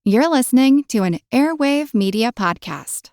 You're listening to an Airwave Media Podcast.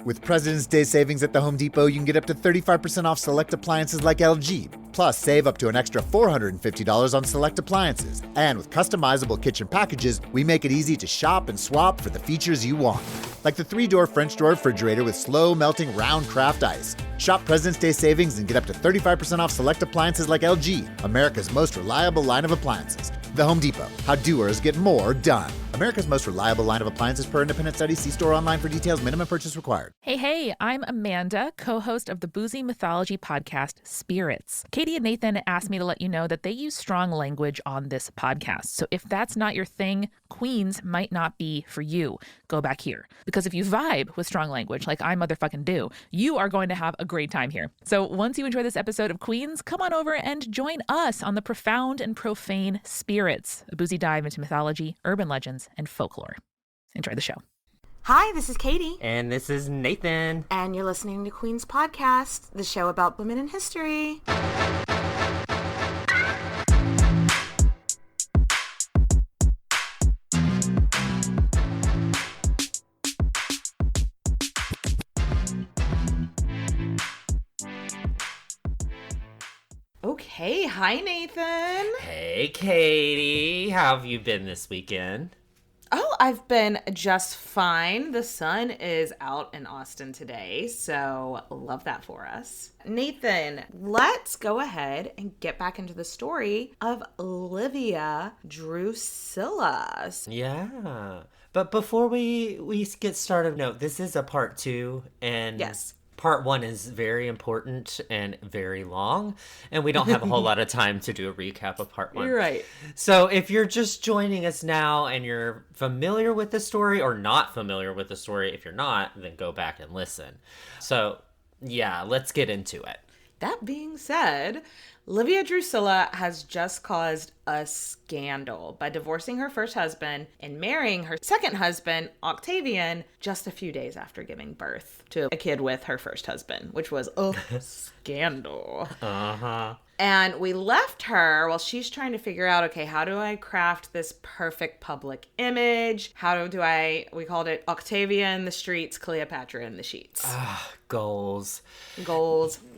With President's Day savings at the Home Depot, you can get up to 35% off select appliances like LG. Plus, save up to an extra $450 on select appliances. And with customizable kitchen packages, we make it easy to shop and swap for the features you want. Like the 3-door French door refrigerator with slow melting round craft ice. Shop President's Day savings and get up to 35% off select appliances like LG, America's most reliable line of appliances. The Home Depot. How doers get more done. America's most reliable line of appliances per independent study. See store online for details. Minimum purchase required. Hey, I'm Amanda, co-host of the boozy mythology podcast, Spirits. Katie and Nathan asked me to let you know that they use strong language on this podcast. So if that's not your thing, Queens might not be for you. Go back here. Because if you vibe with strong language, like I motherfucking do, you are going to have a great time here. So once you enjoy this episode of Queens, come on over and join us on the profound and profane Spirits, a boozy dive into mythology, urban legends, and folklore. Enjoy the show. Hi, this is Katie. And this is Nathan. And you're listening to Queen's Podcast, the show about women in history. Okay, hi Nathan. Hey Katie, how have you been this weekend? Oh, I've been just fine. The sun is out in Austin today, so love that for us. Nathan, let's go ahead and get back into the story of Livia Drusilla. Yeah, but before we get started, no, this is a part 2, and yes. Part 1 is very important and very long, and we don't have a whole lot of time to do a recap of part 1. You're right. So if you're just joining us now and you're familiar with the story or not familiar with the story, if you're not, then go back and listen. So yeah, let's get into it. That being said, Livia Drusilla has just caused a scandal by divorcing her first husband and marrying her second husband, Octavian, just a few days after giving birth to a kid with her first husband, which was a scandal. Uh-huh. And we left her while she's trying to figure out, okay, how do I craft this perfect public image? We called it Octavian in the streets, Cleopatra in the sheets. Goals.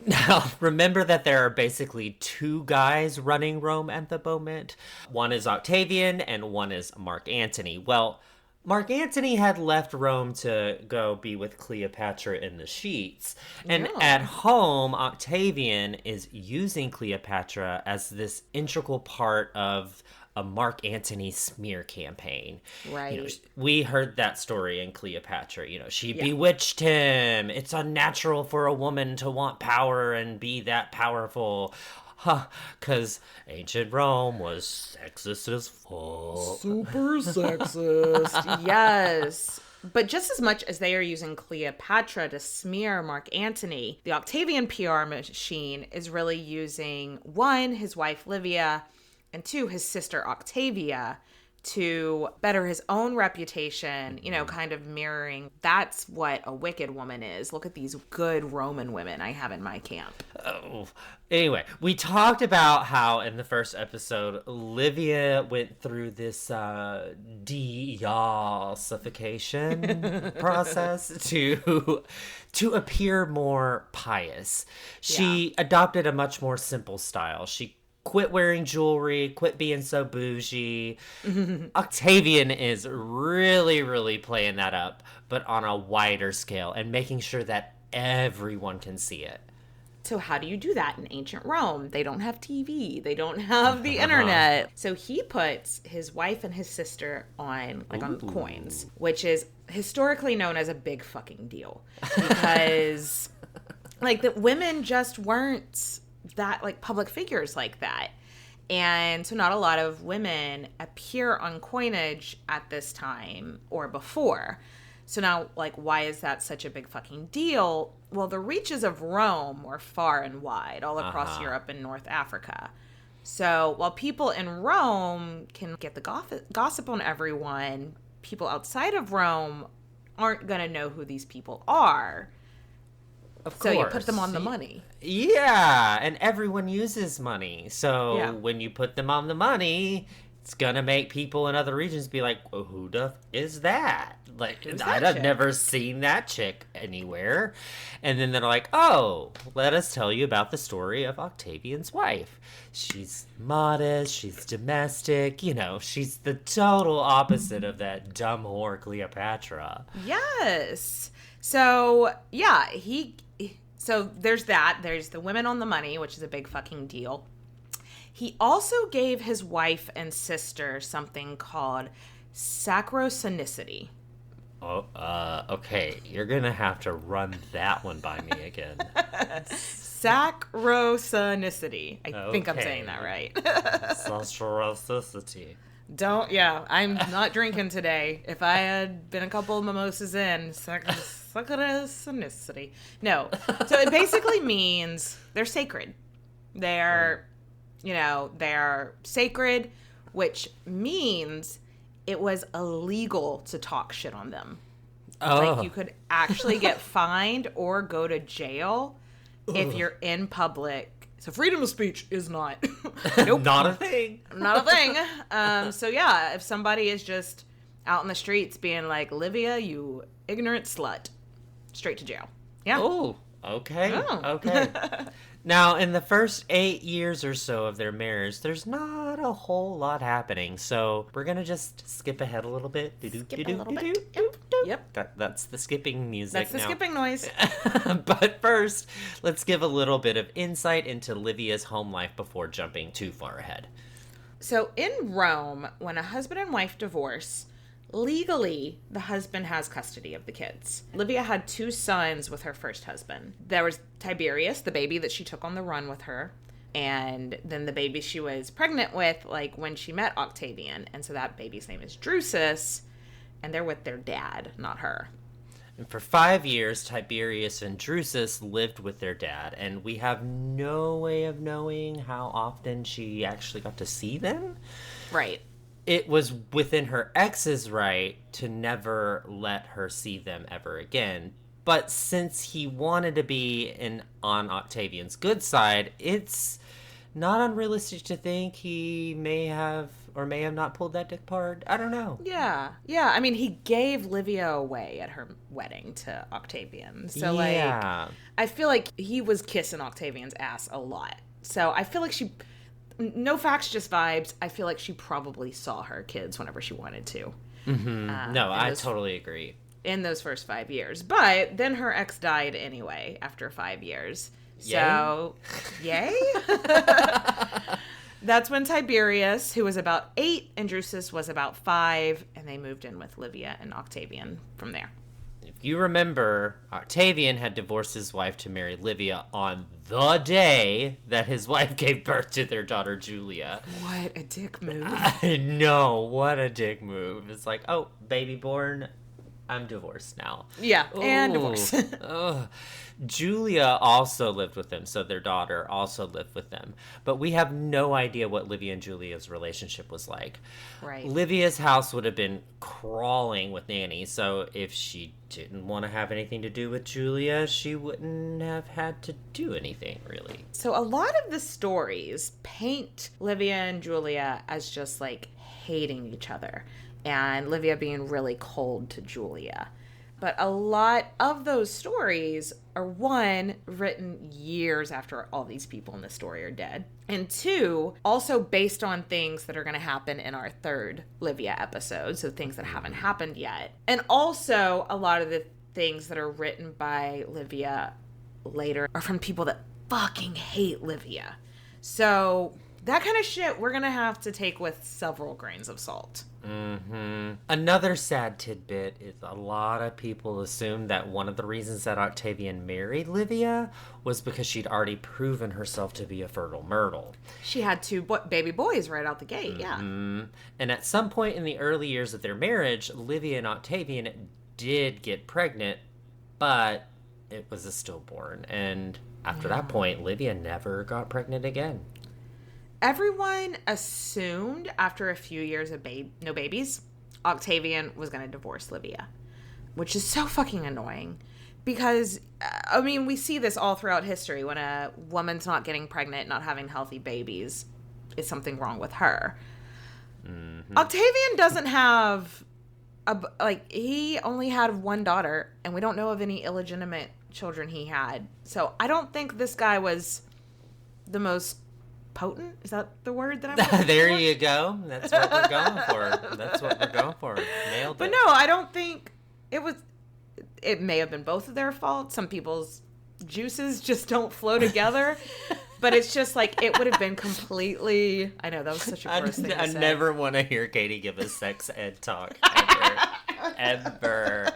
Now, remember that there are basically 2 guys running Rome at the moment. One is Octavian and one is Mark Antony. Well, Mark Antony had left Rome to go be with Cleopatra in the sheets. And at home, Octavian is using Cleopatra as this integral part of a Mark Antony smear campaign. Right. We heard that story in Cleopatra. She bewitched him. It's unnatural for a woman to want power and be that powerful. Because ancient Rome was sexist as fuck. Super sexist. Yes. But just as much as they are using Cleopatra to smear Mark Antony, the Octavian PR machine is really using, 1, his wife Livia, and 2, his sister Octavia, to better his own reputation, kind of mirroring, that's what a wicked woman is. Look at these good Roman women I have in my camp. Oh. Anyway, we talked about how in the first episode, Livia went through this de-yassification process to appear more pious. She adopted a much more simple style. She quit wearing jewelry, quit being so bougie. Octavian is really, really playing that up, but on a wider scale and making sure that everyone can see it. So how do you do that in ancient Rome? They don't have TV. They don't have the internet. So he puts his wife and his sister on coins, which is historically known as a big fucking deal. Because the women just weren't that public figures like that. And so not a lot of women appear on coinage at this time or before. So now, why is that such a big fucking deal? Well, the reaches of Rome were far and wide, all across Europe and North Africa. So while people in Rome can get the gossip on everyone, people outside of Rome aren't going to know who these people are. So you put them on the money. Yeah, and everyone uses money. So when you put them on the money, it's gonna make people in other regions be like, well, who the is that? Like, Who's that I've chick? never seen that chick anywhere. And then they're like, oh, let us tell you about the story of Octavian's wife. She's modest, she's domestic, she's the total opposite of that dumb whore Cleopatra. Yes. So, yeah, so there's that. There's the women on the money, which is a big fucking deal. He also gave his wife and sister something called sacrosanicity. Oh, okay. You're gonna have to run that one by me again. Sacrosanicity. I think I'm Okay. saying that right. Sacrosanicity. I'm not drinking today. If I had been a couple of mimosas in, sacrosanicity. No. So it basically means they're sacred. They're sacred, which means it was illegal to talk shit on them. Oh. Like, you could actually get fined or go to jail if you're in public. So freedom of speech is not. Nope. Not a thing. Not a thing. So yeah, if somebody is just out in the streets being like, Livia, you ignorant slut, straight to jail. Yeah. Oh, okay. Oh. Okay. Now, in the first 8 years or so of their marriage, there's not a whole lot happening. So we're going to just skip ahead a little bit. Skip a little bit. Yep. That's the skipping music. That's the now. skipping noise. But first, let's give a little bit of insight into Livia's home life before jumping too far ahead. So in Rome, when a husband and wife divorce, legally, the husband has custody of the kids. Livia had 2 sons with her first husband. There was Tiberius, the baby that she took on the run with her, and then the baby she was pregnant with, like, when she met Octavian. And so that baby's name is Drusus, and they're with their dad, not her. And for 5 years, Tiberius and Drusus lived with their dad, and we have no way of knowing how often she actually got to see them. Right. It was within her ex's right to never let her see them ever again. But since he wanted to be on Octavian's good side, it's not unrealistic to think he may have or may have not pulled that dick card. I don't know. Yeah. Yeah. I mean, he gave Livia away at her wedding to Octavian. So, Yeah. like, I feel like he was kissing Octavian's ass a lot. So I feel like no facts, just vibes. I feel like she probably saw her kids whenever she wanted to. Mm-hmm. No, I totally agree. In those first 5 years. But then her ex died anyway after 5 years. Yay? So, yay? That's when Tiberius, who was about 8, and Drusus was about 5, and they moved in with Livia and Octavian from there. If you remember, Octavian had divorced his wife to marry Livia on the day that his wife gave birth to their daughter Julia. What a dick move. I know, what a dick move. It's like, oh, baby born, I'm divorced now. Yeah, and Ooh. divorce. Ugh. Julia also lived with them, so their daughter also lived with them. But we have no idea what Livia and Julia's relationship was like. Right. Livia's house would have been crawling with nannies, so if she didn't want to have anything to do with Julia, she wouldn't have had to do anything, really. So a lot of the stories paint Livia and Julia as just, like, hating each other, and Livia being really cold to Julia. But a lot of those stories are, 1, written years after all these people in the story are dead, and 2, also based on things that are going to happen in our 3rd Livia episode, so things that haven't happened yet. And also, a lot of the things that are written by Livia later are from people that fucking hate Livia. So that kind of shit we're going to have to take with several grains of salt. Mm-hmm. Another sad tidbit is a lot of people assume that one of the reasons that Octavian married Livia was because she'd already proven herself to be a fertile myrtle. She had 2 baby boys right out the gate, yeah. And at some point in the early years of their marriage, Livia and Octavian did get pregnant, but it was a stillborn. And after that point, Livia never got pregnant again. Everyone assumed after a few years of no babies, Octavian was going to divorce Livia, which is so fucking annoying because, I mean, we see this all throughout history. When a woman's not getting pregnant, not having healthy babies, is something wrong with her. Octavian doesn't have he only had one daughter, and we don't know of any illegitimate children he had. So I don't think this guy was the most potent. Is that the word that I'm looking There for? you go. That's what we're going for. That's what we're going for. Nailed it. But no, I don't think it was. It may have been both of their fault. Some people's juices just don't flow together. But it's just like, it would have been completely... I know, that was such a gross thing to I say. never want to hear Katie give a sex ed talk. Ever.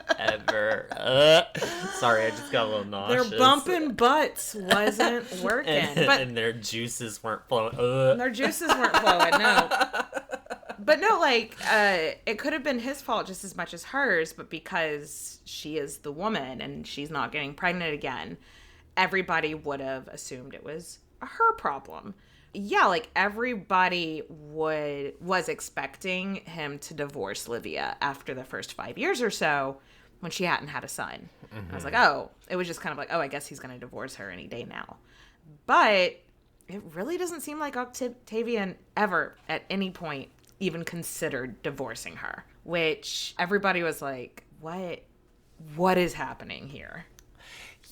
Sorry, I just got a little nauseous. Their bumping butts wasn't working. And their juices weren't flowing. Their juices weren't flowing, no. But no, like, it could have been his fault just as much as hers, but because she is the woman and she's not getting pregnant again, everybody would have assumed it was her problem. Yeah, like, everybody was expecting him to divorce Livia after the first 5 years or so when she hadn't had a son. I was like, it was just kind of like, I guess he's going to divorce her any day now. But it really doesn't seem like Octavian ever at any point even considered divorcing her, which everybody was like, what is happening here?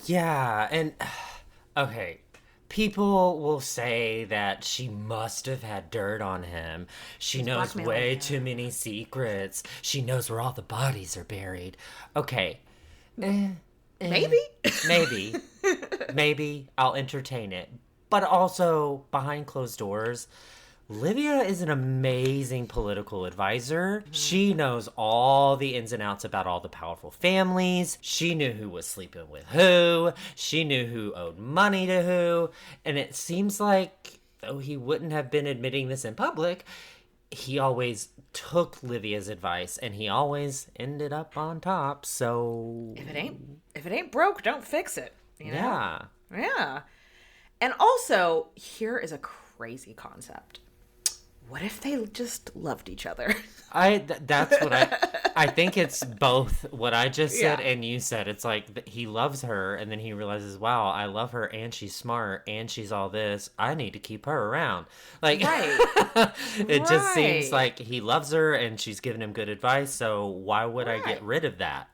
Yeah, and okay, people will say that she must have had dirt on him. She knows way too many secrets. She knows where all the bodies are buried. Okay. Maybe. Maybe I'll entertain it. But also, behind closed doors, Livia is an amazing political advisor. She knows all the ins and outs about all the powerful families. She knew who was sleeping with who. She knew who owed money to who. And it seems like, though he wouldn't have been admitting this in public, he always took Livia's advice and he always ended up on top. So if it ain't broke, don't fix it. You know? Yeah. And also, here is a crazy concept. What if they just loved each other? That's what I think it's both what I just said and you said. It's like he loves her and then he realizes, wow, I love her and she's smart and she's all this. I need to keep her around. Like, right. It just seems like he loves her and she's giving him good advice. So why would I get rid of that?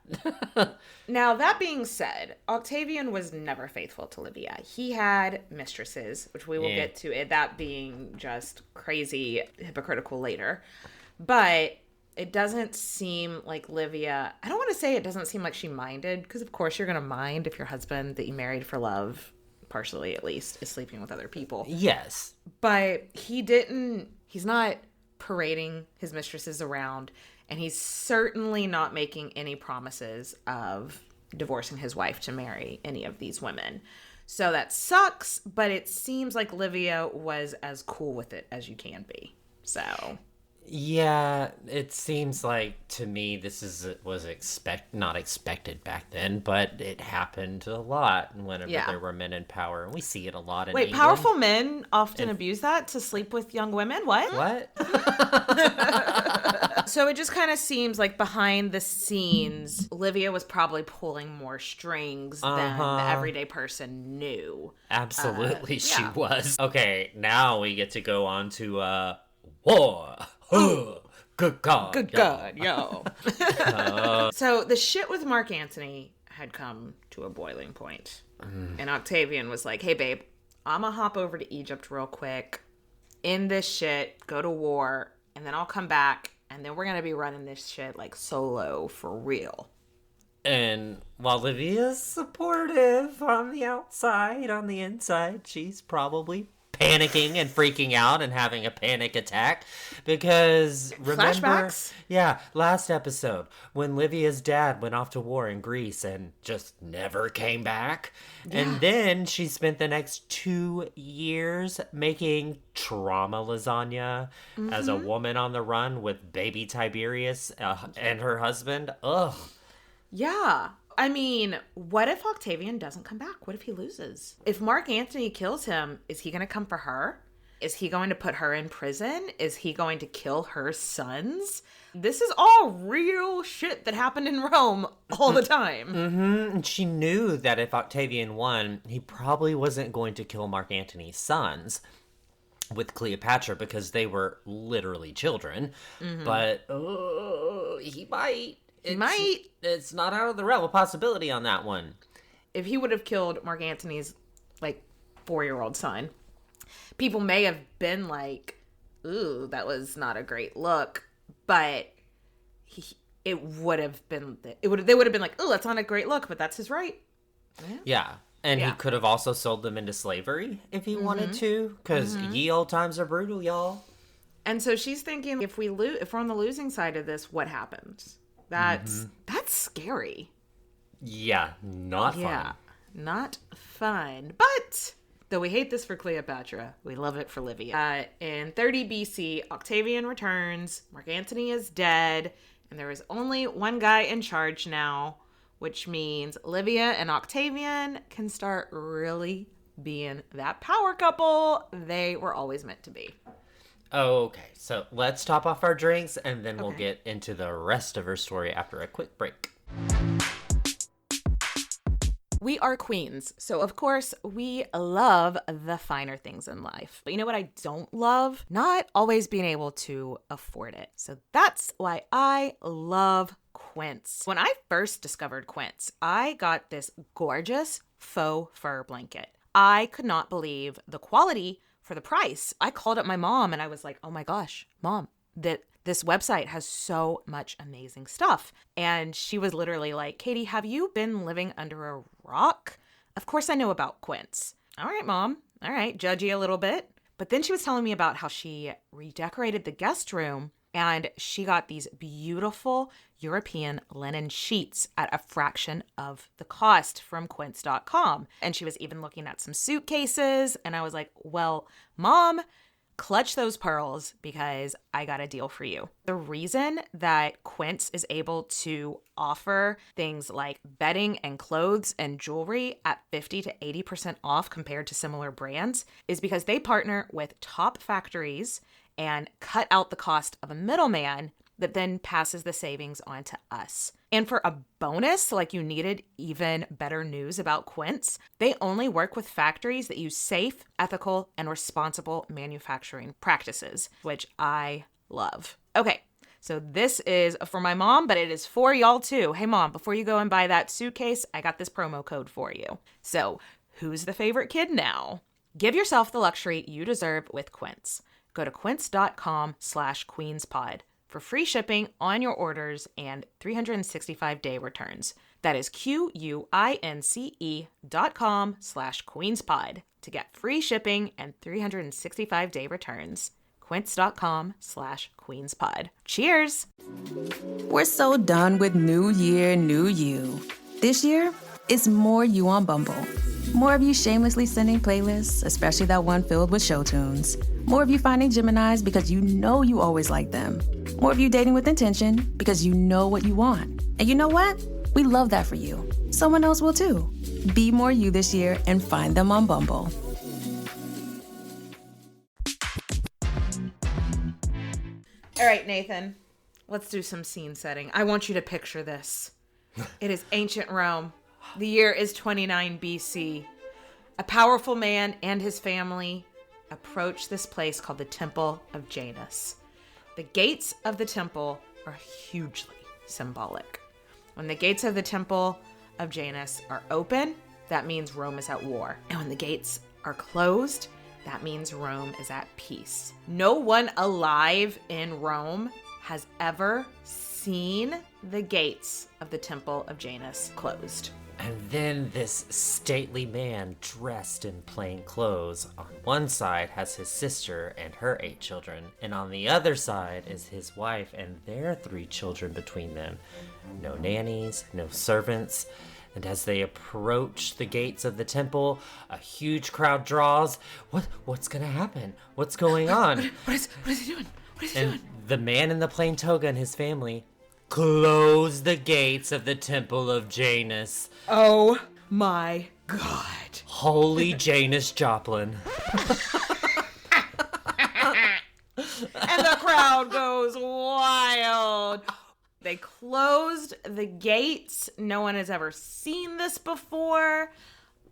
Now, that being said, Octavian was never faithful to Livia. He had mistresses, which we will get to, that being just crazy hypocritical later. But it doesn't seem like Livia... I don't want to say it doesn't seem like she minded, because of course you're going to mind if your husband that you married for love, partially at least, is sleeping with other people. Yes. But he's not parading his mistresses around, and he's certainly not making any promises of divorcing his wife to marry any of these women. So that sucks, but it seems like Livia was as cool with it as you can be. So... yeah, it seems like to me this was not expected back then, but it happened a lot whenever there were men in power, and we see it a lot in England. Powerful men often abuse that to sleep with young women? What? So it just kind of seems like behind the scenes, Livia was probably pulling more strings than the everyday person knew. Absolutely, she was. Okay, now we get to go on to war. Good God. Good God, yo. So the shit with Mark Antony had come to a boiling point. And Octavian was like, hey, babe, I'm going to hop over to Egypt real quick, end this shit, go to war, and then I'll come back, and then we're going to be running this shit like solo for real. And while Livia's supportive on the outside, on the inside, she's probably panicking and freaking out and having a panic attack because remember flashbacks? Last episode when Livia's dad went off to war in Greece and just never came back, and then she spent the next 2 years making trauma lasagna as a woman on the run with baby Tiberius and her husband. Yeah. I mean, what if Octavian doesn't come back? What if he loses? If Mark Antony kills him, is he going to come for her? Is he going to put her in prison? Is he going to kill her sons? This is all real shit that happened in Rome all the time. And she knew that if Octavian won, he probably wasn't going to kill Mark Antony's sons. with Cleopatra because they were literally children. But he might. It's not out of the realm of possibility on that one. If he would have killed Mark Antony's, like, 4-year-old son, people may have been like, ooh, that was not a great look. But they would have been like, ooh, that's not a great look, but that's his right. Yeah. And he could have also sold them into slavery if he wanted to, because ye old times are brutal, y'all. And so she's thinking, if we're on the losing side of this, what happens? That's scary. Yeah, not fun. Yeah, not fun. But though we hate this for Cleopatra, we love it for Livia. In 30 BC, Octavian returns. Mark Antony is dead, and there is only one guy in charge now, which means Livia and Octavian can start really being that power couple they were always meant to be. Okay, so let's top off our drinks, and then we'll get into the rest of her story after a quick break. We are queens, so of course we love the finer things in life. But you know what I don't love? Not always being able to afford it. So that's why I love Quince. When I first discovered Quince, I got this gorgeous faux fur blanket. I could not believe the quality for the price. I called up my mom and I was like, oh my gosh, Mom, this website has so much amazing stuff. And she was literally like, Katie, have you been living under a rock? Of course I know about Quince. All right, Mom. All right, judgy a little bit. But then she was telling me about how she redecorated the guest room and she got these beautiful European linen sheets at a fraction of the cost from quince.com. And she was even looking at some suitcases. And I was like, well, Mom, clutch those pearls because I got a deal for you. The reason that Quince is able to offer things like bedding and clothes and jewelry at 50 to 80% off compared to similar brands is because they partner with top factories and cut out the cost of a middleman that then passes the savings on to us. And for a bonus, like you needed even better news about Quince, they only work with factories that use safe, ethical, and responsible manufacturing practices, which I love. Okay, so this is for my mom, but it is for y'all too. Hey Mom, before you go and buy that suitcase, I got this promo code for you. So who's the favorite kid now? Give yourself the luxury you deserve with Quince. Go to quince.com/queenspod for free shipping on your orders and 365-day returns. That is QUINCE.com/queenspod to get free shipping and 365-day returns. Quince.com/queenspod. Cheers! We're so done with New Year, New You. This year, it's more you on Bumble. More of you shamelessly sending playlists, especially that one filled with show tunes. More of you finding Geminis because you know you always like them. More of you dating with intention because you know what you want. And you know what? We love that for you. Someone else will too. Be more you this year and find them on Bumble. All right, Nathan, let's do some scene setting. I want you to picture this. It is ancient Rome. The year is 29 BC. A powerful man and his family approach this place called the Temple of Janus. The gates of the temple are hugely symbolic. When the gates of the Temple of Janus are open, that means Rome is at war. And when the gates are closed, that means Rome is at peace. No one alive in Rome has ever seen the gates of the Temple of Janus closed. And then this stately man dressed in plain clothes on one side has his sister and her 8 children, and on the other side is his wife and their 3 children between them. No nannies, no servants. And as they approach the gates of the temple, a huge crowd draws. What's gonna happen? What's going on? What is he doing? What is he doing? The man in the plain toga and his family close the gates of the Temple of Janus. Oh my God. Holy Janus Joplin. And the crowd goes wild. They closed the gates. No one has ever seen this before.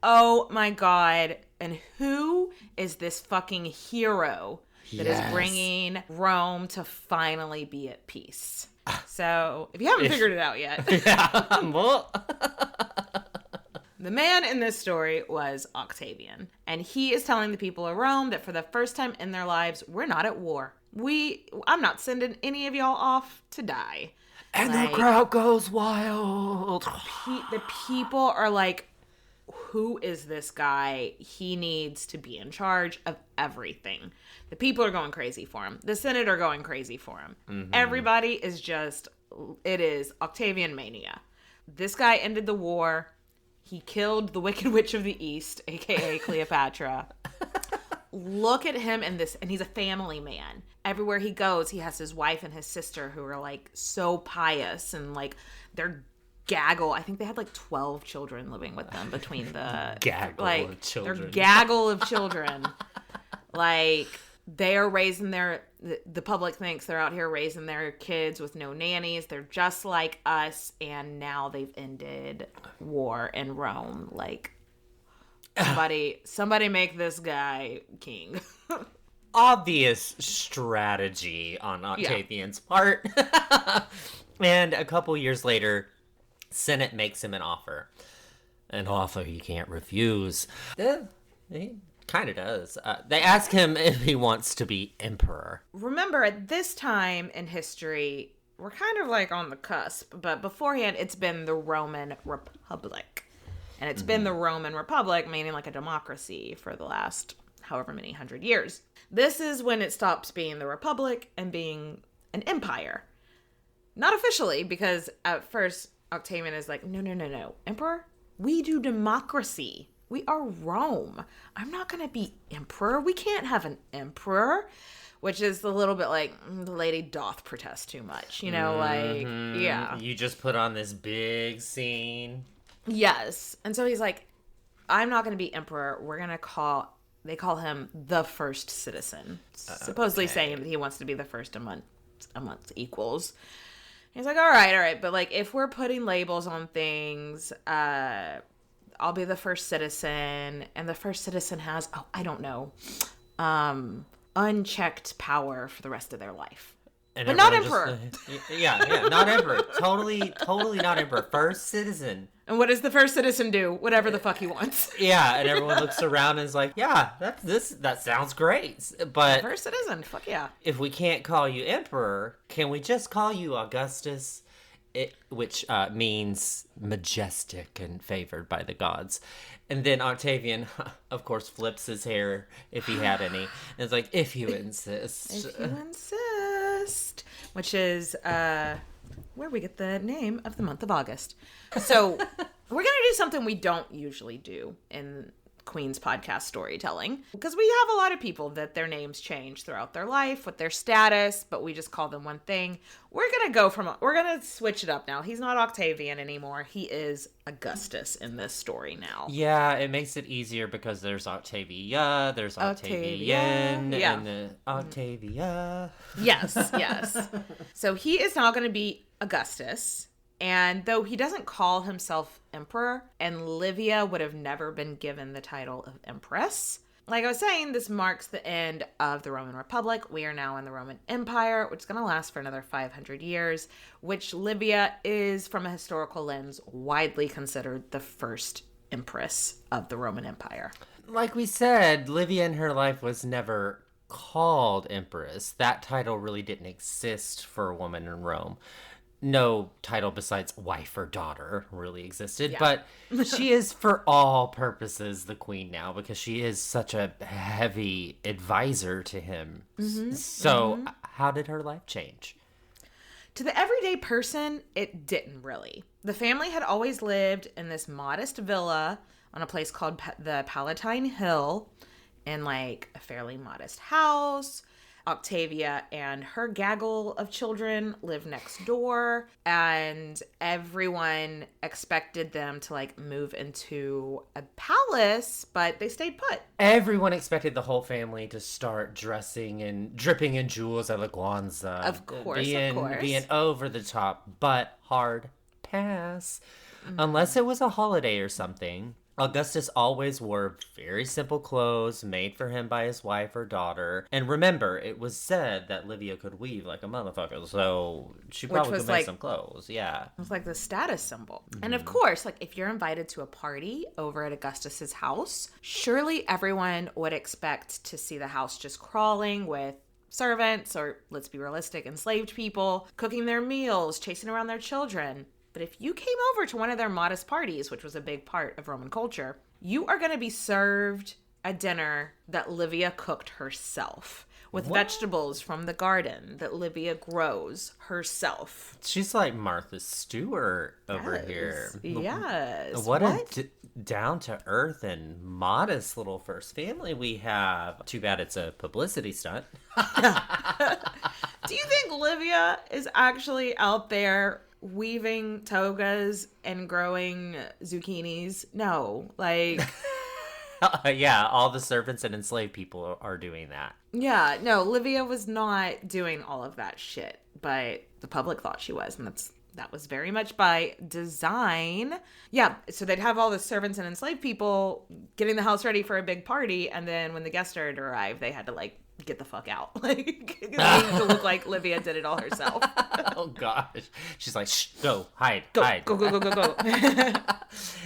Oh my God. And who is this fucking hero that is bringing Rome to finally be at peace? So, if you haven't figured it out yet. Well, the man in this story was Octavian. And he is telling the people of Rome that for the first time in their lives, we're not at war. I'm not sending any of y'all off to die. And the crowd goes wild. The people are like, who is this guy? He needs to be in charge of everything. The people are going crazy for him. The Senate are going crazy for him. Mm-hmm. Everybody is it is Octavian mania. This guy ended the war. He killed the Wicked Witch of the East, aka Cleopatra. Look at him and he's a family man. Everywhere he goes, he has his wife and his sister who are like so pious and like they're gaggle. I think they had like 12 children living with them between the gaggle of children. Their gaggle of children. Like they are raising the public thinks they're out here raising their kids with no nannies. They're just like us, and now they've ended war in Rome. Like somebody make this guy king. Obvious strategy on Octavian's part. And a couple years later, Senate makes him an offer he can't refuse. He kind of does. They ask him if he wants to be emperor. Remember, at this time in history, we're kind of like on the cusp, but beforehand, it's been the Roman Republic. And it's been the Roman Republic, meaning like a democracy, for the last however many hundred years. This is when it stops being the Republic and being an empire. Not officially, because at first Octavian is like, no, emperor? We do democracy. We are Rome. I'm not going to be emperor. We can't have an emperor. Which is a little bit like, the lady doth protest too much. You know, like, yeah. You just put on this big scene. Yes. And so he's like, I'm not going to be emperor. They call him the first citizen. Supposedly saying that he wants to be the first amongst equals. He's like, all right. But like, if we're putting labels on things, I'll be the first citizen. And the first citizen has, unchecked power for the rest of their life. And but not emperor. Yeah, not emperor. Totally not emperor. First citizen. And what does the first citizen do? Whatever the fuck he wants. Yeah, and everyone looks around and is like, yeah, that sounds great. But first citizen, fuck yeah. If we can't call you emperor, can we just call you Augustus? Which means majestic and favored by the gods. And then Octavian, of course, flips his hair if he had any. And it's like, if you insist. If you insist. Which is where we get the name of the month of August. So we're going to do something we don't usually do in Queen's podcast storytelling, because we have a lot of people that their names change throughout their life with their status, but we just call them one thing. We're gonna switch it up now. He's not Octavian anymore. He is Augustus in this story now. Yeah, it makes it easier because there's Octavia, there's Octavian, and the Octavia. Yes. So he is now going to be Augustus. And though he doesn't call himself emperor, and Livia would have never been given the title of empress, like I was saying, this marks the end of the Roman Republic. We are now in the Roman Empire, which is going to last for another 500 years, which Livia is, from a historical lens, widely considered the first empress of the Roman Empire. Like we said, Livia in her life was never called empress. That title really didn't exist for a woman in Rome. No title besides wife or daughter really existed, but she is for all purposes the queen now because she is such a heavy advisor to him. So how did her life change? To the everyday person, it didn't really. The family had always lived in this modest villa on a place called the Palatine Hill in like a fairly modest house. Octavia and her gaggle of children live next door, and everyone expected them to like move into a palace, but they stayed put. Everyone expected the whole family to start dressing and dripping in jewels at La Guanza. Of course. Being over the top, but hard pass. Unless it was a holiday or something. Augustus always wore very simple clothes made for him by his wife or daughter. And remember, it was said that Livia could weave like a motherfucker, so she probably could make some clothes. Yeah. It was like the status symbol. And of course, like if you're invited to a party over at Augustus's house, surely everyone would expect to see the house just crawling with servants, or let's be realistic, enslaved people, cooking their meals, chasing around their children. But if you came over to one of their modest parties, which was a big part of Roman culture, you are going to be served a dinner that Livia cooked herself with vegetables from the garden that Livia grows herself. She's like Martha Stewart over here. Yes. What? A down-to-earth and modest little first family we have. Too bad it's a publicity stunt. Do you think Livia is actually out there weaving togas and growing zucchinis? No, like... Yeah, all the servants and enslaved people are doing that. Yeah, no, Livia was not doing all of that shit, but the public thought she was, and that was very much by design. Yeah, so they'd have all the servants and enslaved people getting the house ready for a big party, and then when the guests started to arrive, they had to, like, get the fuck out. Like, to look like Livia did it all herself. Oh, gosh. She's like, shh, go, hide. Go.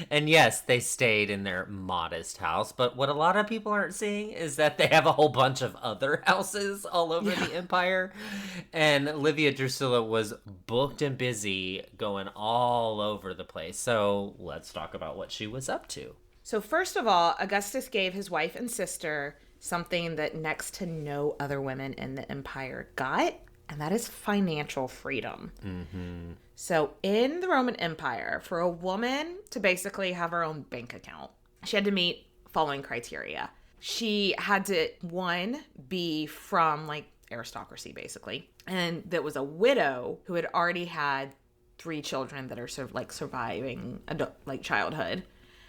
And yes, they stayed in their modest house, but what a lot of people aren't seeing is that they have a whole bunch of other houses all over the empire. And Livia Drusilla was booked and busy going all over the place. So let's talk about what she was up to. So first of all, Augustus gave his wife and sister something that next to no other women in the empire got, and that is financial freedom. Mm-hmm. So in the Roman Empire, for a woman to basically have her own bank account, she had to meet following criteria. She had to, one, be from, like, aristocracy, basically, and that was a widow who had already had 3 children that are sort of, like, surviving childhood.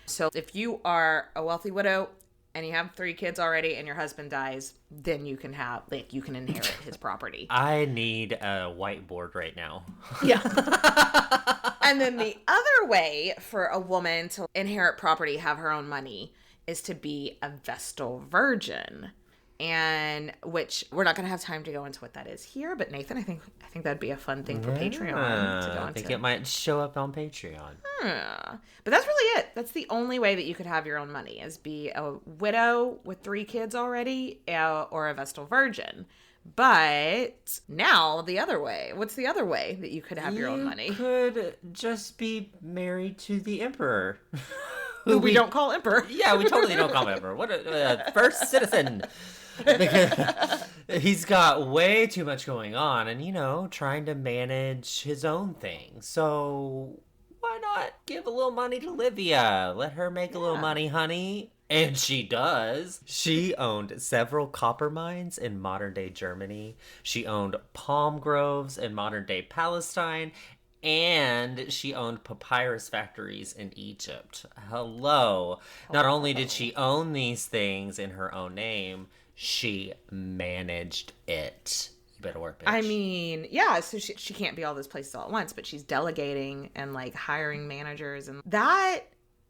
So if you are a wealthy widow and you have 3 kids already and your husband dies, then you can inherit his property. I need a whiteboard right now. Yeah. And then the other way for a woman to inherit property, have her own money, is to be a Vestal Virgin. And which we're not going to have time to go into what that is here, but Nathan, I think that'd be a fun thing for Patreon to go into. I think it might show up on Patreon. But that's really it. That's the only way that you could have your own money, is be a widow with 3 kids already, or a Vestal Virgin. But now the other way. What's the other way that you could have your own money? You could just be married to the emperor. Who we don't call emperor. Yeah, we totally don't call him emperor. What a first citizen. He's got way too much going on and, trying to manage his own thing. So why not give a little money to Livia? Let her make a little money, honey. And she does. She owned several copper mines in modern-day Germany. She owned palm groves in modern-day Palestine. And she owned papyrus factories in Egypt. Hello. Not only did she own these things in her own name, she managed it. You better work, bitch. I mean, yeah, so she can't be all those places all at once, but she's delegating and, like, hiring managers. And that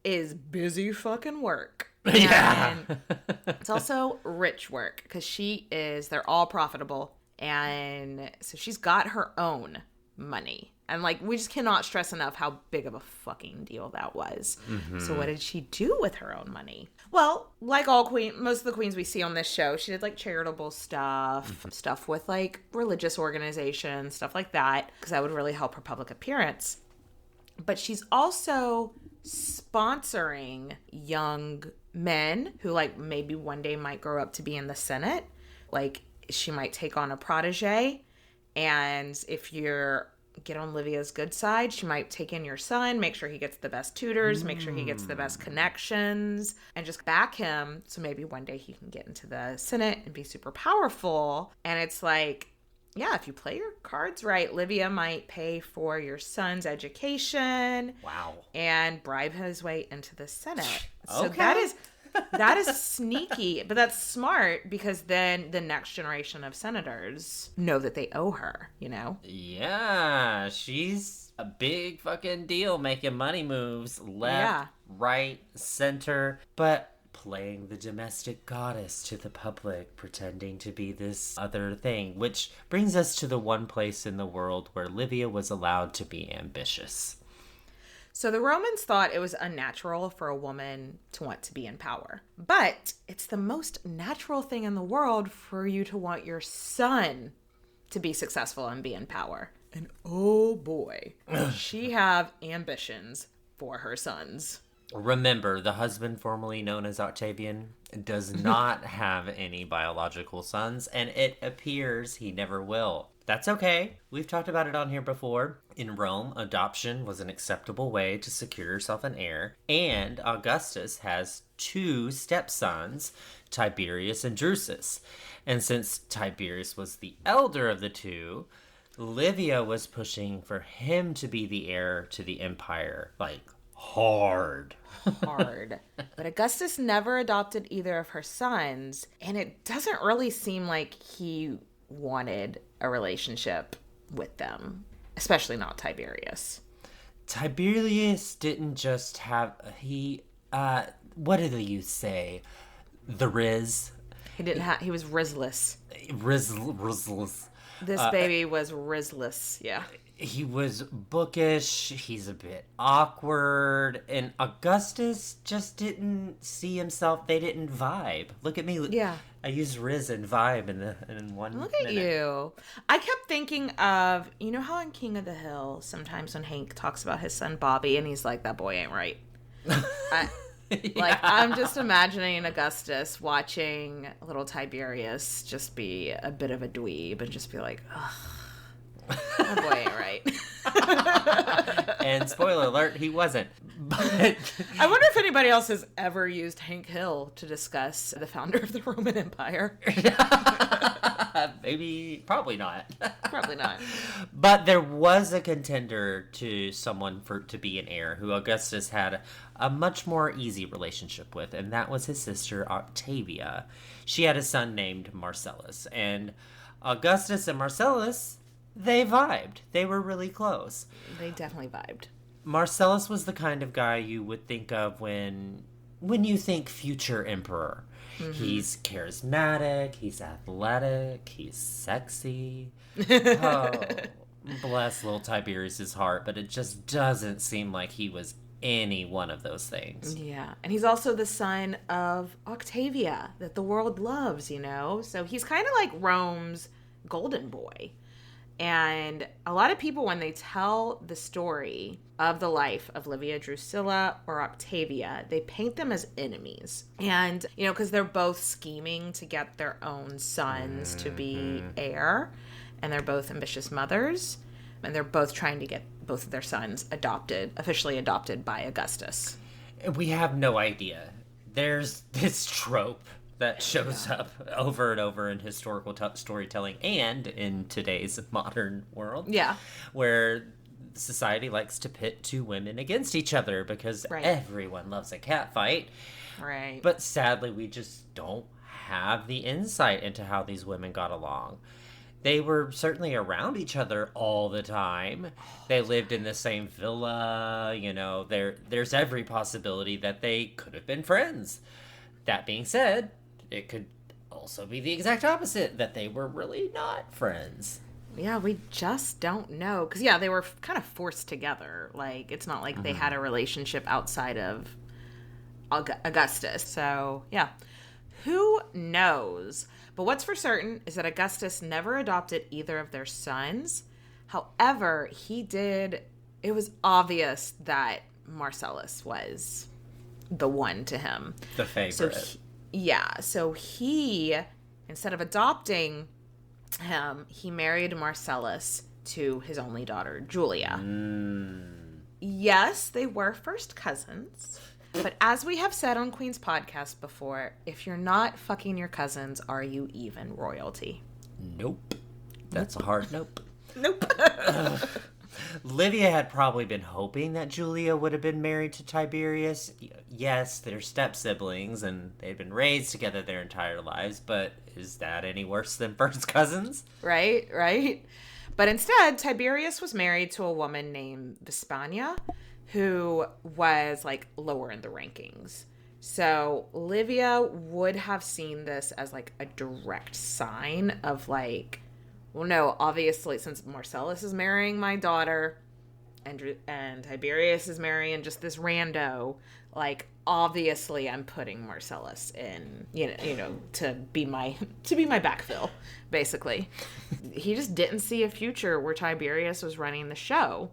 is busy fucking work. Yeah. And it's also rich work, because they're all profitable. And so she's got her own money. And, like, we just cannot stress enough how big of a fucking deal that was. Mm-hmm. So what did she do with her own money? Well, like most of the queens we see on this show, she did, like, charitable stuff, stuff with, like, religious organizations, stuff like that, because that would really help her public appearance. But she's also sponsoring young men who, like, maybe one day might grow up to be in the Senate. Like, she might take on a protege, and if you're get on Livia's good side, she might take in your son, make sure he gets the best tutors, make sure he gets the best connections, and just back him so maybe one day he can get into the Senate and be super powerful. And it's like, yeah, if you play your cards right, Livia might pay for your son's education. Wow. And bribe his way into the Senate. Okay. So that is sneaky, but that's smart, because then the next generation of senators know that they owe her, Yeah, she's a big fucking deal, making money moves left, right, center, but playing the domestic goddess to the public, pretending to be this other thing, which brings us to the one place in the world where Livia was allowed to be ambitious. So the Romans thought it was unnatural for a woman to want to be in power. But it's the most natural thing in the world for you to want your son to be successful and be in power. And oh boy, she have ambitions for her sons. Remember, the husband formerly known as Octavian does not have any biological sons, and it appears he never will. That's okay. We've talked about it on here before. In Rome, adoption was an acceptable way to secure yourself an heir, and Augustus has 2 stepsons, Tiberius and Drusus. And since Tiberius was the elder of the 2, Livia was pushing for him to be the heir to the empire, like, hard. But Augustus never adopted either of her sons, and it doesn't really seem like he wanted a relationship with them, especially not Tiberius. Tiberius didn't just have what did the youth say? The Riz? He was Rizless. Rizless. This baby was Rizless, yeah. He was bookish, he's a bit awkward, and Augustus just didn't see himself, they didn't vibe. Look at me. Yeah. I used Riz and vibe in one Look at you. I kept thinking of, you know how in King of the Hill, sometimes when Hank talks about his son Bobby, and he's like, that boy ain't right. I'm just imagining Augustus watching little Tiberius just be a bit of a dweeb and just be like, ugh. That boy ain't right. And spoiler alert, he wasn't. But I wonder if anybody else has ever used Hank Hill to discuss the founder of the Roman Empire. Maybe, probably not. Probably not. But there was a contender to someone to be an heir who Augustus had a much more easy relationship with, and that was his sister Octavia. She had a son named Marcellus, and Augustus and Marcellus, they vibed. They were really close. They definitely vibed. Marcellus was the kind of guy you would think of when you think future emperor. Mm-hmm. He's charismatic, he's athletic, he's sexy. Oh, bless little Tiberius's heart, but it just doesn't seem like he was any one of those things. Yeah, and he's also the son of Octavia that the world loves, you know? So he's kind of like Rome's golden boy. And a lot of people, when they tell the story of the life of Livia Drusilla or Octavia, they paint them as enemies. And, you know, because they're both scheming to get their own sons to be heir. And they're both ambitious mothers. And they're both trying to get both of their sons officially adopted by Augustus. We have no idea. There's this trope that shows up over and over in historical storytelling and in today's modern world. Yeah. Where society likes to pit 2 women against each other because everyone loves a catfight. Right. But sadly, we just don't have the insight into how these women got along. They were certainly around each other all the time. They lived in the same villa. You know, there's every possibility that they could have been friends. That being said, it could also be the exact opposite, that they were really not friends. Yeah, we just don't know. Because, yeah, they were kind of forced together. Like, it's not like they had a relationship outside of Augustus. So, yeah, who knows? But what's for certain is that Augustus never adopted either of their sons. However, it was obvious that Marcellus was the one to him. The favorite. So he, instead of adopting him, he married Marcellus to his only daughter, Julia. Yes, they were first cousins. But as we have said on Queen's podcast before, if you're not fucking your cousins, are you even royalty? Nope. That's a hard nope. Nope. Livia had probably been hoping that Julia would have been married to Tiberius. Yes, they're step-siblings, and they'd been raised together their entire lives, but is that any worse than first cousins? Right. But instead, Tiberius was married to a woman named Vespania, who was like lower in the rankings. So Livia would have seen this as like a direct sign of like, well, no, obviously since Marcellus is marrying my daughter and Tiberius is marrying just this rando, like obviously I'm putting Marcellus in, you know, to be my backfill, basically. He just didn't see a future where Tiberius was running the show.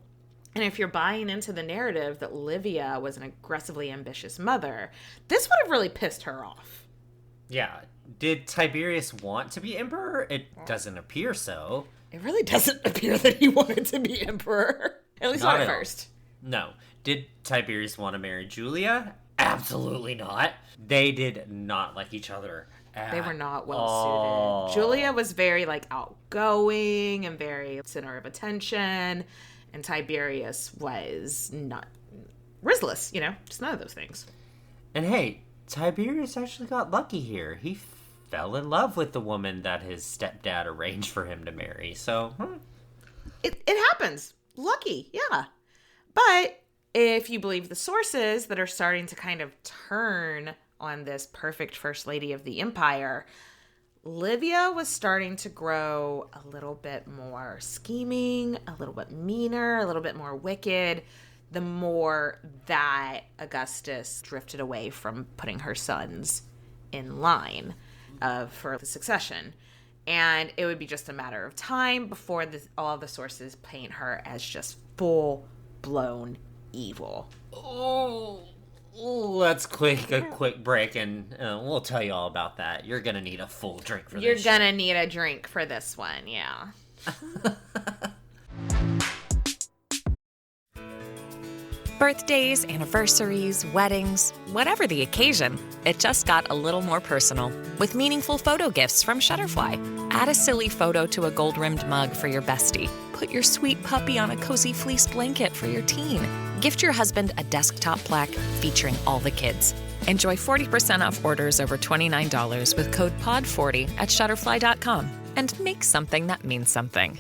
And if you're buying into the narrative that Livia was an aggressively ambitious mother, this would have really pissed her off. Yeah. Did Tiberius want to be emperor? It doesn't appear so. It really doesn't appear that he wanted to be emperor. At least not at first. No. Did Tiberius want to marry Julia? Absolutely not. They did not like each other. They were not well suited. Julia was very like outgoing and very center of attention. And Tiberius was not riskless, you know, just none of those things. And hey, Tiberius actually got lucky here. He fell in love with the woman that his stepdad arranged for him to marry. So, it happens. Lucky, yeah. But if you believe the sources that are starting to kind of turn on this perfect first lady of the empire, Livia was starting to grow a little bit more scheming, a little bit meaner, a little bit more wicked, the more that Augustus drifted away from putting her sons in line for the succession. And it would be just a matter of time before all of the sources paint her as just full-blown evil. Oh, let's take a quick break, and we'll tell you all about that. You're going to need a full drink for this. You're going to need a drink for this one, yeah. Birthdays, anniversaries, weddings, whatever the occasion, it just got a little more personal with meaningful photo gifts from Shutterfly. Add a silly photo to a gold-rimmed mug for your bestie. Put your sweet puppy on a cozy fleece blanket for your teen. Gift your husband a desktop plaque featuring all the kids. Enjoy 40% off orders over $29 with code POD40 at Shutterfly.com and make something that means something.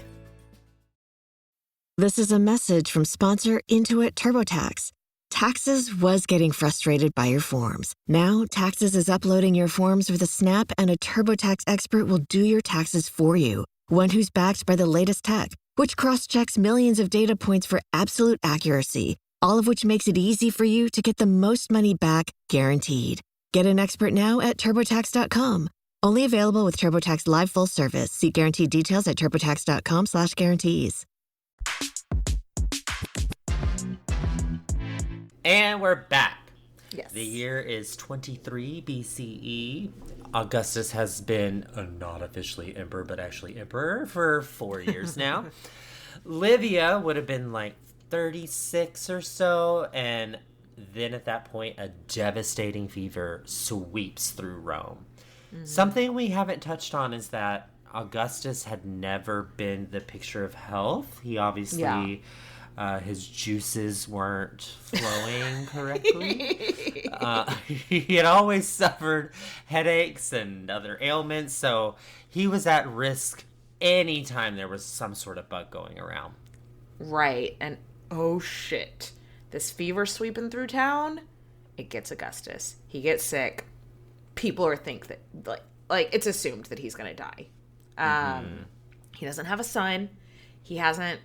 This is a message from sponsor Intuit TurboTax. Taxes was getting frustrated by your forms. Now, Taxes is uploading your forms with a snap, and a TurboTax expert will do your taxes for you. One who's backed by the latest tech, which cross-checks millions of data points for absolute accuracy, all of which makes it easy for you to get the most money back, guaranteed. Get an expert now at TurboTax.com. Only available with TurboTax Live Full Service. See guaranteed details at TurboTax.com/guarantees. And we're back. Yes. The year is 23 BCE. Augustus has been not officially emperor, but actually emperor for 4 years now. Livia would have been like 36 or so, and then at that point, a devastating fever sweeps through Rome. Mm-hmm. Something we haven't touched on is that Augustus had never been the picture of health. He obviously... his juices weren't flowing correctly. He had always suffered headaches and other ailments, so he was at risk anytime there was some sort of bug going around. Right, and oh shit, this fever sweeping through town, it gets Augustus. He gets sick. People think that, like it's assumed that he's gonna die. He doesn't have a son. He hasn't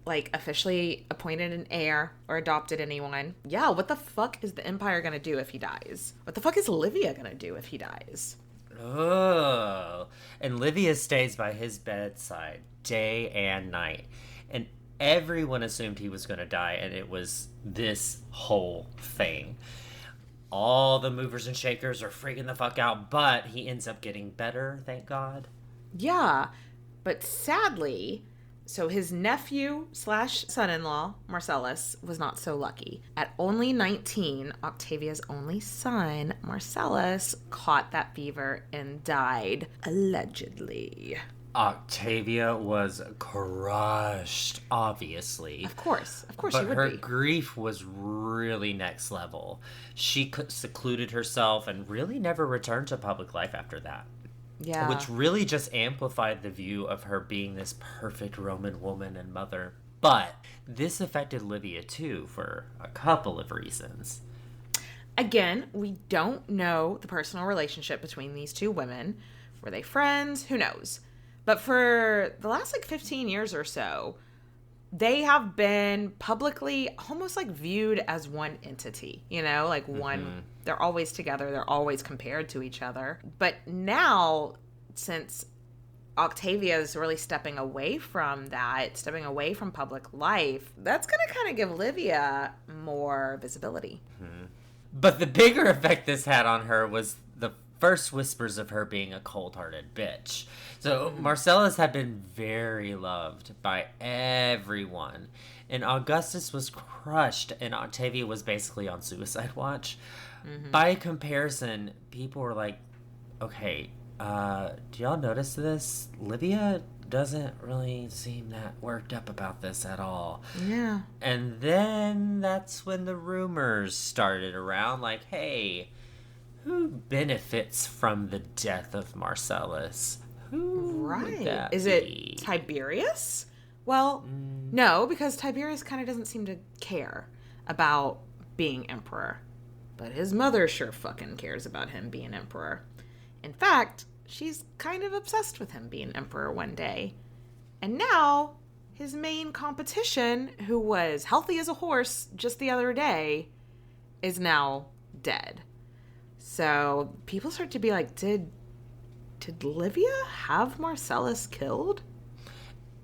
officially appointed an heir or adopted anyone. Yeah, what the fuck is the empire gonna do if he dies? What the fuck is Livia gonna do if he dies? Oh, and Livia stays by his bedside day and night. And everyone assumed he was gonna die, and it was this whole thing. All the movers and shakers are freaking the fuck out, but he ends up getting better, thank God. Yeah, but sadly... So his nephew/son-in-law, Marcellus, was not so lucky. At only 19, Octavia's only son, Marcellus, caught that fever and died, allegedly. Octavia was crushed, obviously. Of course she would be. But her grief was really next level. She secluded herself and really never returned to public life after that. Yeah. Which really just amplified the view of her being this perfect Roman woman and mother. But this affected Livia too for a couple of reasons. Again, we don't know the personal relationship between these two women. Were they friends? Who knows? But for the last 15 years or so, they have been publicly almost viewed as one entity, one, they're always together, they're always compared to each other. But now, since Octavia is really stepping away from public life, that's going to kind of give Livia more visibility. But the bigger effect this had on her was the first whispers of her being a cold-hearted bitch. So Marcellus had been very loved by everyone, and Augustus was crushed, and Octavia was basically on suicide watch. By comparison, people were like, okay, do y'all notice this? Livia doesn't really seem that worked up about this at all. Yeah. And then that's when the rumors started around, hey, who benefits from the death of Marcellus? Who would that Is be? it Tiberius? Well, no, because Tiberius kind of doesn't seem to care about being emperor. But his mother sure fucking cares about him being emperor. In fact, she's kind of obsessed with him being emperor one day. And now, his main competition, who was healthy as a horse just the other day, is now dead. So people start to be like, did Livia have Marcellus killed?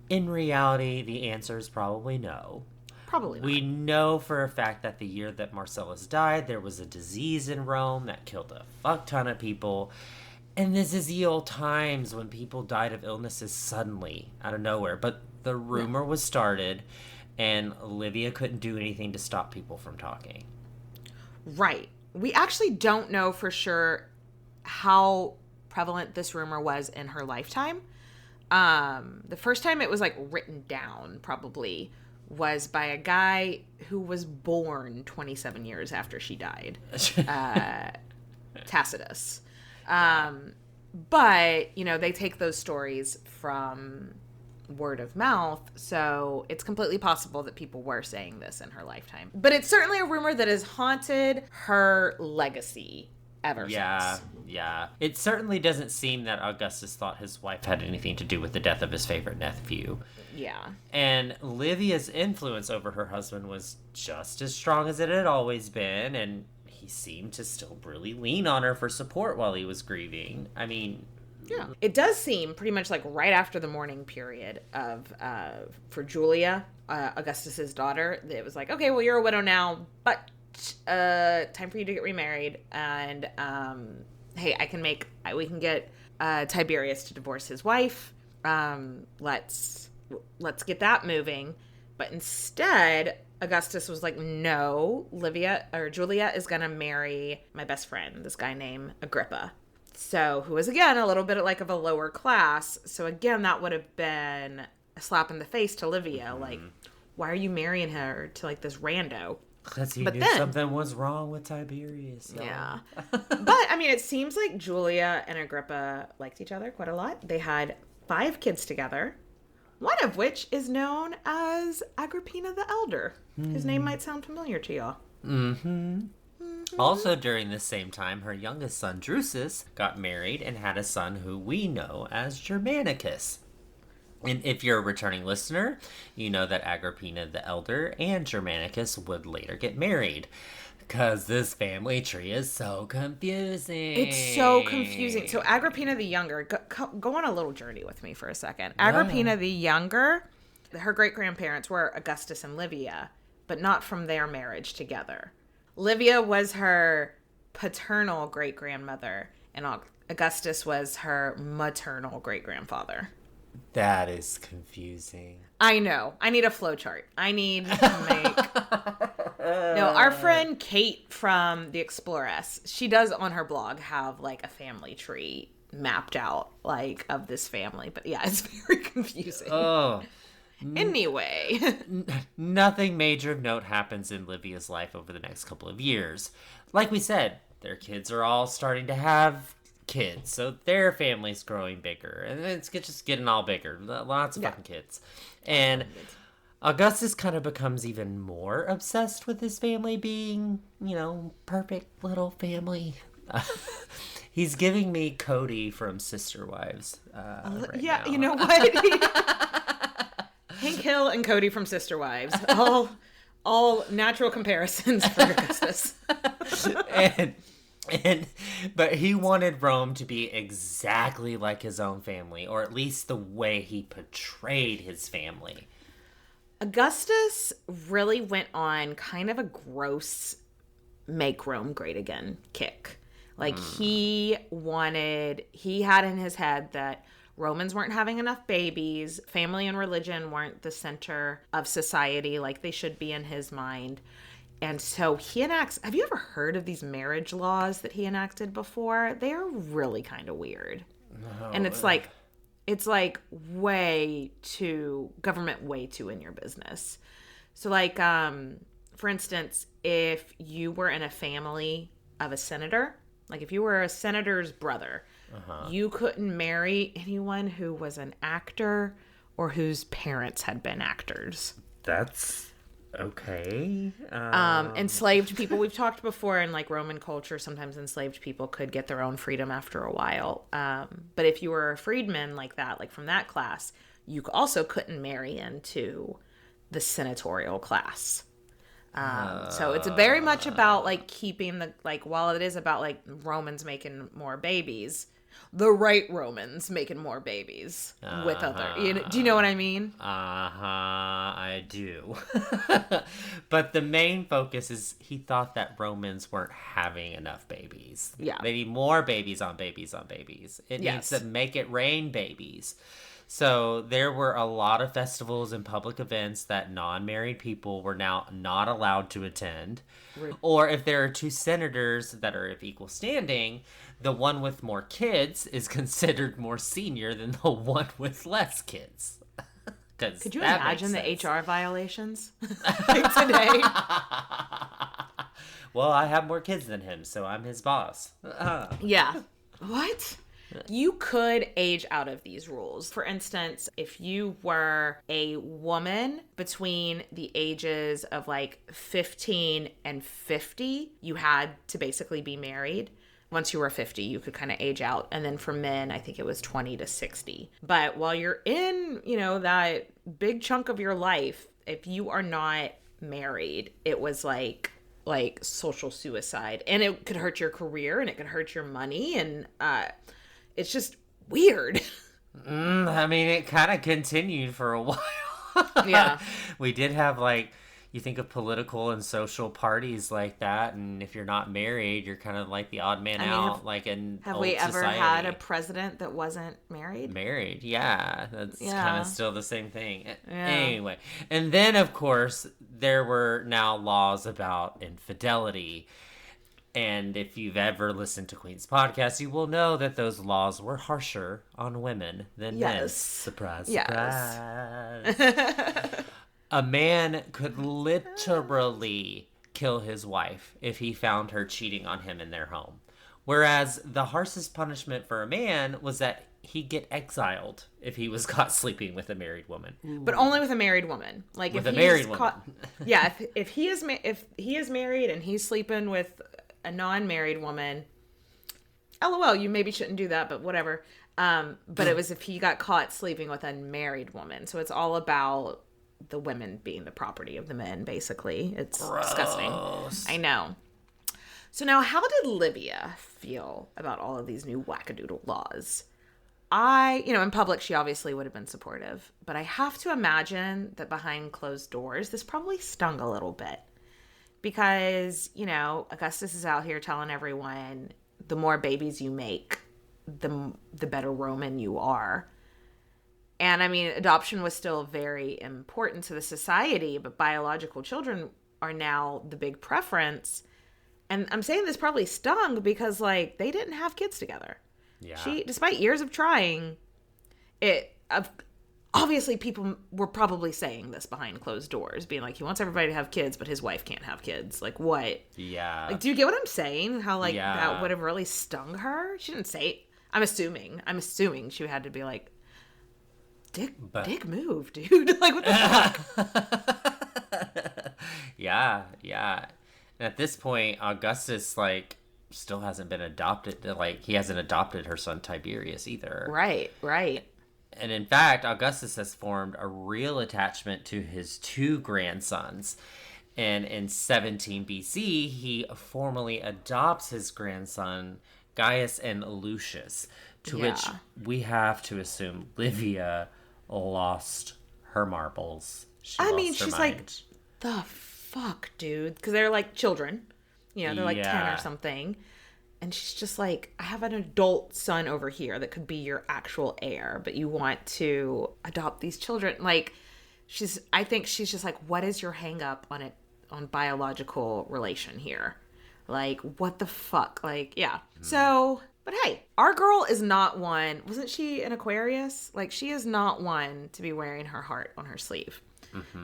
In reality, the answer is probably no. Probably not. We know for a fact that the year that Marcellus died, there was a disease in Rome that killed a fuck ton of people. And this is the old times when people died of illnesses suddenly, out of nowhere. But the rumor was started, and Livia couldn't do anything to stop people from talking. Right. We actually don't know for sure how prevalent this rumor was in her lifetime. The first time it was written down probably was by a guy who was born 27 years after she died. Tacitus. But, they take those stories from word of mouth, so it's completely possible that people were saying this in her lifetime. But it's certainly a rumor that has haunted her legacy ever since. Yeah. It certainly doesn't seem that Augustus thought his wife had anything to do with the death of his favorite nephew. Yeah. And Livia's influence over her husband was just as strong as it had always been, and he seemed to still really lean on her for support while he was grieving. I mean... Yeah. It does seem pretty much right after the mourning period of, for Julia, Augustus's daughter, it was okay, well, you're a widow now, but time for you to get remarried, and hey, we can get Tiberius to divorce his wife. Let's get that moving. But instead, Augustus was no, Julia is gonna marry my best friend, this guy named Agrippa. So, who was again a little bit of a lower class. So again, that would have been a slap in the face to Livia. Why are you marrying her to this rando? Because he knew something was wrong with Tiberius. Y'all. Yeah. But, I mean, it seems like Julia and Agrippa liked each other quite a lot. They had 5 kids together, one of which is known as Agrippina the Elder. His name might sound familiar to y'all. Mm-hmm. Also, during this same time, her youngest son, Drusus, got married and had a son who we know as Germanicus. And if you're a returning listener, you know that Agrippina the Elder and Germanicus would later get married. Because this family tree is so confusing. It's so confusing. So Agrippina the Younger, go on a little journey with me for a second. Agrippina the Younger, her great-grandparents were Augustus and Livia, but not from their marriage together. Livia was her paternal great-grandmother, and Augustus was her maternal great-grandfather. That is confusing. I know. I need a flowchart. I need to make... No, our friend Kate from The Exploress, she does on her blog have a family tree mapped out of this family. But yeah, it's very confusing. Oh. Anyway. Nothing major of note happens in Livia's life over the next couple of years. Like we said, their kids are all starting to have kids, so their family's growing bigger, and it's just getting all bigger. Lots of fucking kids. And Augustus kind of becomes even more obsessed with his family being, perfect little family. He's giving me Cody from Sister Wives. Right now. You know what? Hank Hill and Cody from Sister Wives. All natural comparisons for Augustus. But he wanted Rome to be exactly like his own family, or at least the way he portrayed his family. Augustus really went on kind of a gross make Rome great again kick. Like he had in his head that Romans weren't having enough babies, family and religion weren't the center of society like they should be in his mind. And so he enacts, have you ever heard of these marriage laws that he enacted before? They're really kind of weird. No. And it's like way too in your business. So like, for instance, if you were in a family of a senator, like if you were a senator's brother, you couldn't marry anyone who was an actor or whose parents had been actors. That's okay. Enslaved people, we've talked before in like Roman culture, sometimes enslaved people could get their own freedom after a while. But if you were a freedman like that, like from that class, you also couldn't marry into the senatorial class. So it's very much about like keeping while it is about like Romans making more babies, the right Romans making more babies with other, do you know what I mean? I do. But the main focus is he thought that Romans weren't having enough babies. Yeah. They need more babies on babies on babies. It needs to make it rain babies. So there were a lot of festivals and public events that non-married people were now not allowed to attend. Right. Or if there are two senators that are of equal standing, the one with more kids is considered more senior than the one with less kids. Could you imagine the HR violations today? Well, I have more kids than him, so I'm his boss. Yeah. What? You could age out of these rules. For instance, if you were a woman between the ages of like 15 and 50, you had to basically be married. Once you were 50, you could kind of age out. And then for men, I think it was 20 to 60. But while you're in, that big chunk of your life, if you are not married, it was like social suicide. And it could hurt your career and it could hurt your money. And it's just weird. I mean, it kind of continued for a while. Yeah. We did have you think of political and social parties like that, and if you're not married, you're kind of like the odd man out, in have old we ever society. Had a president that wasn't married? Married, yeah. That's kind of still the same thing. Yeah. Anyway, and then, of course, there were now laws about infidelity. And if you've ever listened to Queen's podcast, you will know that those laws were harsher on women than men. Surprise, surprise. A man could literally kill his wife if he found her cheating on him in their home. Whereas the harshest punishment for a man was that he'd get exiled if he was caught sleeping with a married woman. But only with a married woman. Like with if a married woman. If he is married and he's sleeping with a non-married woman, LOL, you maybe shouldn't do that, but whatever. But it was if he got caught sleeping with a married woman. So it's all about the women being the property of the men, basically. It's disgusting. I know. So now, how did Livia feel about all of these new wackadoodle laws? In public, she obviously would have been supportive, but I have to imagine that behind closed doors, this probably stung a little bit. Because, Augustus is out here telling everyone the more babies you make, the better Roman you are. And I mean, adoption was still very important to the society, but biological children are now the big preference. And I'm saying this probably stung because they didn't have kids together. Yeah. Despite years of trying, obviously people were probably saying this behind closed doors, being like, he wants everybody to have kids, but his wife can't have kids. Like, what? Yeah. Like, do you get what I'm saying? How, like, that would have really stung her? She didn't say it. I'm assuming she had to be like, dick move, dude. Like, what the fuck? Yeah. And at this point, Augustus, like, still hasn't been adopted. Like, he hasn't adopted her son Tiberius either. Right. And in fact, Augustus has formed a real attachment to his 2 grandsons. And in 17 BC, he formally adopts his grandson, Gaius and Lucius, to which we have to assume Livia lost her marbles. She's mind. Like, the fuck, dude? Because they're like children. You know, they're like 10 or something. And she's just like, I have an adult son over here that could be your actual heir, but you want to adopt these children. Like, I think she's just like, what is your hang up on biological relation here? Like, what the fuck? Like, yeah. So, but hey, our girl is not one. Wasn't she an Aquarius? Like, she is not one to be wearing her heart on her sleeve.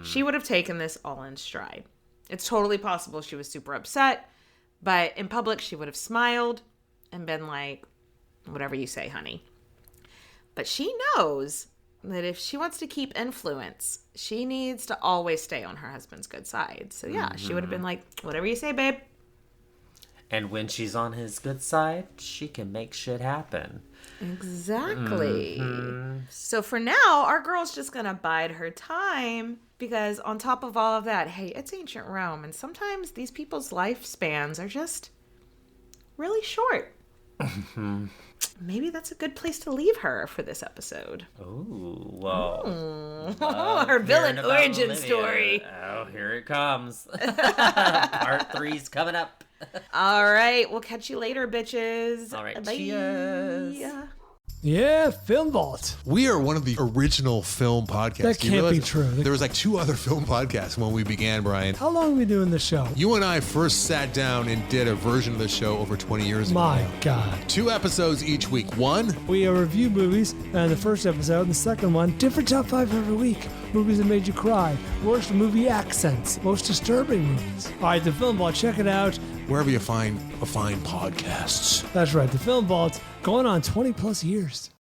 She would have taken this all in stride. It's totally possible she was super upset. But in public, she would have smiled and been like, whatever you say, honey. But she knows that if she wants to keep influence, she needs to always stay on her husband's good side. So yeah, she would have been like, whatever you say, babe. And when she's on his good side, she can make shit happen. Exactly. So for now, our girl's just going to bide her time because on top of all of that, hey, it's ancient Rome. And sometimes these people's lifespans are just really short. Maybe that's a good place to leave her for this episode. Ooh, whoa. Her villain origin story. Oh, here it comes. Part 3's coming up. All right. We'll catch you later, bitches. All right. Bye. Cheers. Yeah, Film Vault. We are one of the original film podcasts. That can't be true. There was like 2 other film podcasts when we began, Brian. How long have we doing this show? You and I first sat down and did a version of the show over 20 years ago. My God. 2 episodes each week. One, we review movies, and the first episode, and the second one, different top 5 every week. Movies that made you cry. Worst movie accents. Most disturbing movies. All right, the Film Vault, check it out. Wherever you find podcasts. That's right, the Film Vault, going on 20 plus years.